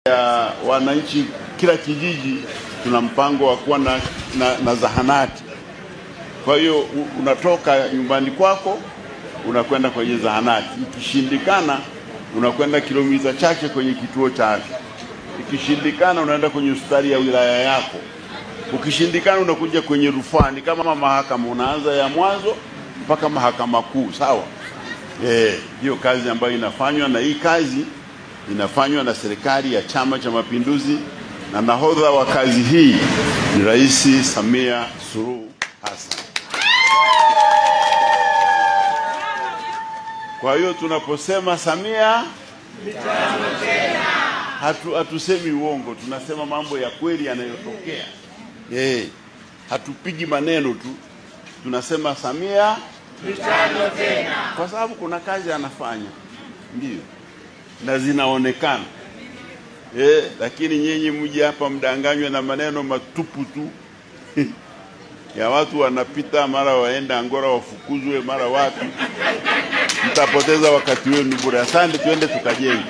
ya wananchi. Kila kijiji tuna mpango wa kuwa na zahanati. Kwa hiyo unatoka nyumbani kwako unakwenda kwenye zahanati. Ikishindikana unakwenda kilomita chache kwenye kituo cha afya. Ikishindikana unaenda kwenye hospitali ya wilaya yako. Ukishindikana unakuja kwenye rufani kama mahakama, unaanza ya mwanzo mpaka mahakama kuu, sawa? Hiyo kazi ambayo inafanywa, na hii kazi inafanywa na serikali ya Chama cha Mapinduzi, na nahodha wa kazi hii ni Rais Samia Suluhu Hassan. Kwa hiyo tunaposema Samia mitano tena, hatusemi uongo, tunasema mambo ya kweli yanayotokea. Hatupigi maneno tu, tunasema Samia mitano tena, kwa sababu kuna kazi anafanya, ndio, na zinaonekana. Lakini nyinyi mje hapa mdanganywe na maneno matupu tu ya watu wanapita, mara waenda Angola wafukuzwe, mara wapi. Mtapoteza wakati wenu bure. Asante, tuende tukajenge.